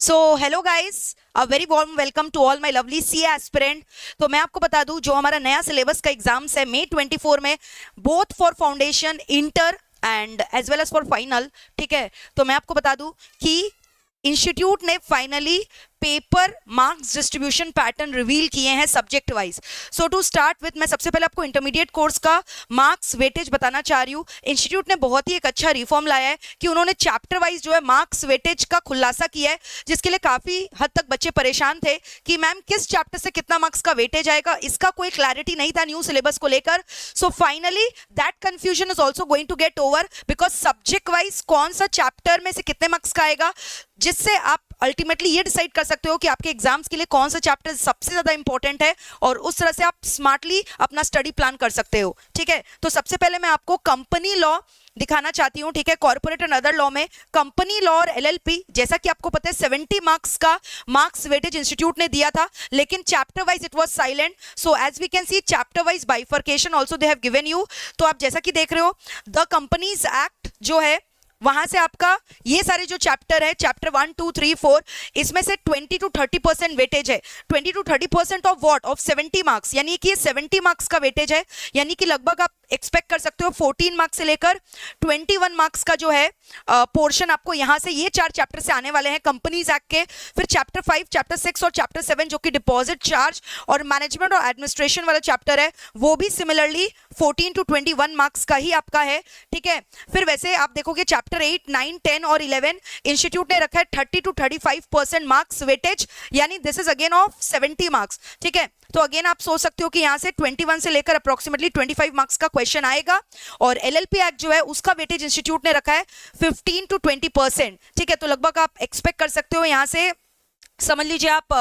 So hello guys, a very warm welcome to all my lovely C aspirant. तो मैं आपको बता दूं, जो हमारा नया सिलेबस का एग्जाम्स है मई 24 में, both for foundation, inter and as well as for final. ठीक है, तो मैं आपको बता दूं कि इंस्टीट्यूट ने finally paper marks distribution pattern reveal किए हैं subject wise. So to start with, मैं सबसे पहले आपको इंटरमीडिएट कोर्स का मार्क्स वेटेज बताना चाह रही हूँ। इंस्टीट्यूट ने बहुत ही एक अच्छा रिफॉर्म लाया है कि उन्होंने चैप्टर वाइज जो है मार्क्स वेटेज का खुलासा किया है, जिसके लिए काफी हद तक बच्चे परेशान थे कि मैम किस चैप्टर से कितना मार्क्स का वेटेज आएगा, इसका कोई क्लैरिटी नहीं था न्यू सिलेबस को लेकर। So finally that confusion is also going to get over, because subject wise कौन सा चैप्टर में से कितने मार्क्स का आएगा, जिससे आप अल्टीमेटली ये डिसाइड कर सकते हो कि आपके एग्जाम्स के लिए कौन सा चैप्टर सबसे ज्यादा इंपॉर्टेंट है, और उस तरह से आप स्मार्टली अपना स्टडी प्लान कर सकते हो। ठीक है, तो सबसे पहले मैं आपको कंपनी लॉ दिखाना चाहती हूँ। ठीक है, कॉर्पोरेट एंड अदर लॉ में कंपनी लॉ और एलएलपी, जैसा कि आपको पता है 70 मार्क्स का मार्क्स वेटेज इंस्टीट्यूट ने दिया था, लेकिन chapter wise it was silent. So as we can see, chapter wise bifurcation also they have given you. तो आप जैसा कि देख रहे हो, द कंपनीज एक्ट जो है, वहां से आपका ये सारे जो चैप्टर है, चैप्टर 1 2 3 4, इसमें से 20 to 30% वेटेज है। 20 to 30% of what, of 70 marks, यानी कि 70 मार्क्स का वेटेज है। यानी कि लगभग आप एक्सपेक्ट कर सकते हो 14 मार्क्स से लेकर 21 मार्क्स का जो है पोर्शन आपको यहां से ये चार चैप्टर से आने वाले हैं कंपनीज एक्ट के। फिर चैप्टर 5, चैप्टर 6 और चैप्टर 7 जो कि डिपॉजिट चार्ज और मैनेजमेंट और एडमिनिस्ट्रेशन वाला चैप्टर है, वो भी सिमिलरली 14 to 21 मार्क्स का ही आपका है। ठीक है, फिर वैसे आप देखोगे चैप्टर 8 9 10 और 11 इंस्टीट्यूट ने रखा है 30 to 35% मार्क्स वेटेज, यानी this is again of 70 marks. ठीक है, तो अगेन आप सोच सकते हो कि यहां से 21 से लेकर अप्रोक्सीमेटली 25 मार्क्स का क्वेश्चन आएगा। और एलएलपी एक्ट जो है, उसका वेटेज इंस्टीट्यूट ने रखा है 15 to 20%। ठीक है, तो लगभग आप एक्सपेक्ट कर सकते हो यहां से, समझ लीजिए आप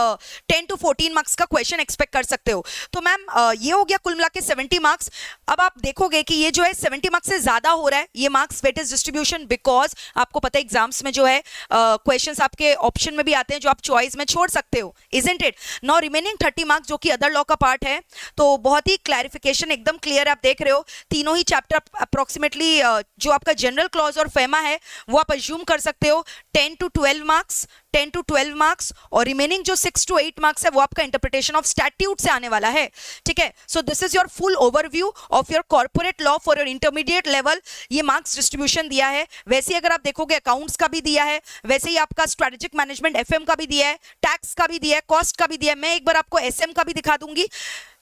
10 to 14 मार्क्स का क्वेश्चन एक्सपेक्ट कर सकते हो। तो मैम ये हो गया कुल मिला के 70 मार्क्स। अब आप देखोगे कि ये जो है 70 मार्क्स से ज्यादा हो रहा है ये मार्क्स वेटेज डिस्ट्रीब्यूशन, बिकॉज आपको पता है एग्जाम्स में जो है क्वेश्चंस आपके ऑप्शन में भी आते हैं जो आप चॉइस में छोड़ सकते हो, isn't it. Now remaining 30 marks जो कि अदर लॉ का पार्ट है, तो बहुत ही क्लैरिफिकेशन एकदम क्लियर है। आप देख रहे हो तीनों ही चैप्टर अप्रोक्सीमेटली जो आपका जनरल क्लॉज और फेमा है वो आप अज्यूम कर सकते हो 10 to 12 मार्क्स, 10 to 12 मार्क्स, और रिमेनिंग जो 6 to 8 मार्क्स है वो आपका इंटरप्रिटेशन ऑफ स्टैट्यूट से आने वाला है। ठीक है, so this is your full overview of your corporate law for your intermediate level. ये मार्क्स डिस्ट्रीब्यूशन दिया है। वैसे ही अगर आप देखोगे अकाउंट्स का भी दिया है, वैसे ही आपका स्ट्रेटेजिक मैनेजमेंट एफएम का भी दिया है, टैक्स का भी दिया है, कॉस्ट का भी दिया है। मैं एक बार आपको एसएम का भी दिखा दूंगी,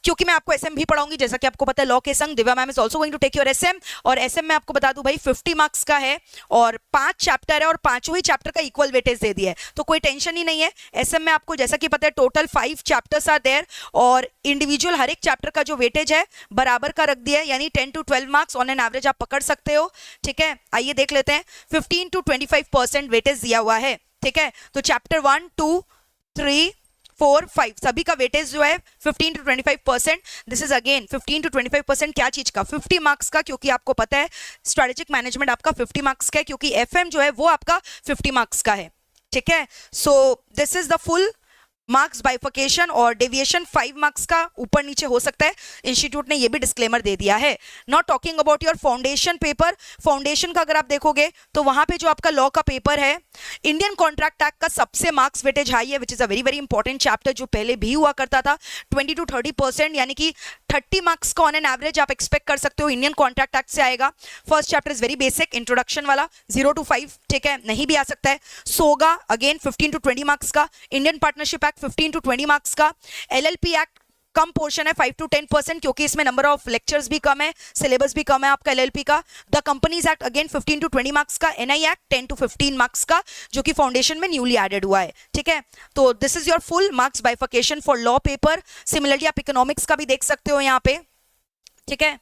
क्योंकि मैं आपको एसएम भी पढ़ाऊंगी। जैसा कि आपको पता है लॉ के संग Divya ma'am is also going to take your SM, और एसएम में आपको बता दूं भाई 50 मार्क्स का है और 5 चैप्टर है और पांचों ही चैप्टर का इक्वल वेटेज दे दिया है, तो कोई टेंशन ही नहीं है। एसएम में आपको जैसा कि पता है टोटल 5 चैप्टर्स आर देयर, और इंडिविजुअल हर एक चैप्टर का जो वेटेज है बराबर का रख दिया है, यानी 10 to 12 marks on an average आप पकड़ सकते हो। ठीक है, आइए देख लेते हैं। 15 to 25% वेटेज दिया हुआ है। ठीक है, तो चैप्टर 1 2 3 4 5 सभी का वेटेज जो है 15 to 25%। This is again 15 to 25% क्या चीज का, 50 मार्क्स का, क्योंकि आपको पता है स्ट्रेटेजिक मैनेजमेंट आपका 50 मार्क्स का है, क्योंकि एफएम जो है वो आपका 50 मार्क्स का है। ठीक है, so this is the full marks बाइफिकेशन, और डेविएशन 5 मार्क्स का ऊपर नीचे हो सकता है, इंस्टीट्यूट ने ये भी डिस्क्लेमर दे दिया है। Not talking about your foundation paper, foundation का अगर आप देखोगे तो वहां पे जो आपका लॉ का पेपर है, इंडियन कॉन्ट्रैक्ट एक्ट का सबसे मार्क्स वेटेज हाई है, which is a very very important chapter, जो पहले भी हुआ करता था। 20 to 30%, यानी कि 30 मार्क्स का ऑन एन एवरेज आप एक्सपेक्ट कर सकते हो इंडियन कॉन्ट्रैक्ट एक्ट से आएगा। First chapter is very basic, introduction वाला 0 to 5। ठीक है, नहीं भी आ सकता है। सोगा अगेन 15 to 20 मार्क्स का, Indian partnership act 15 to 20 marks का, एलएलपी एक्ट कम पोर्शन है 5 to 10%, क्योंकि इसमें नंबर ऑफ लेक्चर्स भी कम है, सिलेबस भी कम है आपका एलएलपी का। The companies act again 15 to 20 marks का, एनआई एक्ट 10 to 15 मार्क्स का, जो कि फाउंडेशन में न्यूली एडेड हुआ है। ठीक है, तो this is your full marks बाइफिकेशन for law paper. Similarly आप इकोनॉमिक्स का भी देख सकते हो यहाँ पे। ठीक है,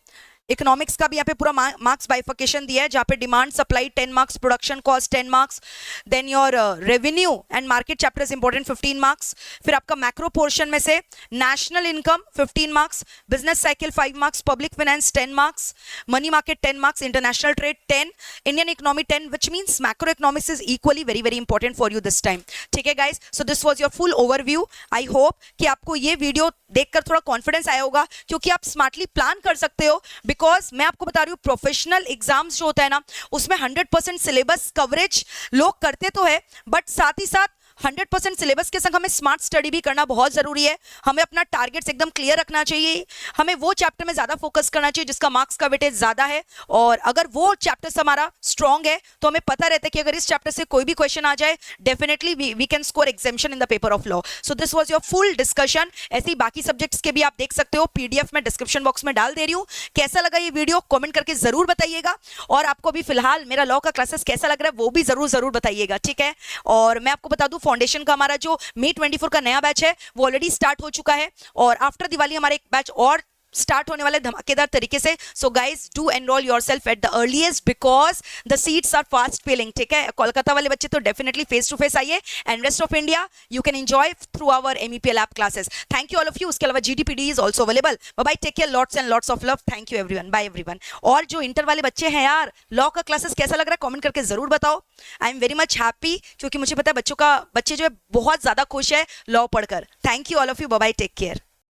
इकोनॉमिक्स का भी यहाँ पे पूरा मार्क्स बाइफिकेशन दिया है, जहाँ पे demand supply 10 marks, production cost 10 marks, then your revenue and market chapter is important 15 marks. फिर आपका मैक्रो पोर्शन में से national income 15 marks, business cycle 5 marks, public finance 10 marks, money market 10 marks, international trade 10, Indian economy 10, which means macro economics is equally very very important for you this time. ठीक है guys, so this was your full overview. I hope कि आपको ये video देखकर थोड़ा confidence आया होगा, क्योंकि आप स्मार्टली प्लान कर सकते हो, बिकॉज मैं आपको बता रही हूँ प्रोफेशनल एग्जाम्स जो होता है ना, उसमें 100% सिलेबस कवरेज लोग करते तो है, बट साथ ही साथ 100% सिलेबस के संग हमें स्मार्ट स्टडी भी करना बहुत जरूरी है। हमें अपना टारगेट्स एकदम क्लियर रखना चाहिए, हमें वो चैप्टर में ज्यादा फोकस करना चाहिए जिसका मार्क्स का वेटेज ज्यादा है, और अगर वो चैप्टर हमारा स्ट्रॉन्ग है तो हमें पता रहता है कि अगर इस चैप्टर से कोई भी क्वेश्चन आ जाए definitely we can score examination in the paper of law. So this was your full discussion. ऐसे ही बाकी सब्जेक्ट्स के भी आप देख सकते हो, पीडीएफ में डिस्क्रिप्शन बॉक्स में डाल दे रही हूँ। कैसा लगा ये वीडियो कमेंट करके जरूर बताइएगा, और आपको भी फिलहाल मेरा लॉ का क्लासेस कैसा लग रहा है वो भी जरूर बताइएगा, ठीक है। और मैं आपको बता दूं फाउंडेशन का हमारा जो May 24 का नया बैच है वो ऑलरेडी स्टार्ट हो चुका है, और आफ्टर दिवाली हमारा एक बैच और स्टार्ट होने वाले धमाकेदार तरीके से। So guys do enroll yourself at the earliest because the seats are fast filling, ठीक है। कोलकाता वाले बच्चे तो डेफिनेटली फेस टू फेस आइए, and rest of India you can enjoy through our MEPL app classes. Thank you all of you. उसके अलावा GDPD is also available. Bye, take care, lots and lots of love. Thank you everyone, bye everyone. और जो inter वाले बच्चे हैं यार, law का classes कैसा लग रहा है कमेंट करके जरूर बताओ। I am very much happy, क्योंकि मुझे पता है बच्चे जो है बहुत ज्यादा खुश है लॉ पढ़कर। Thank you all of you, bye, take care.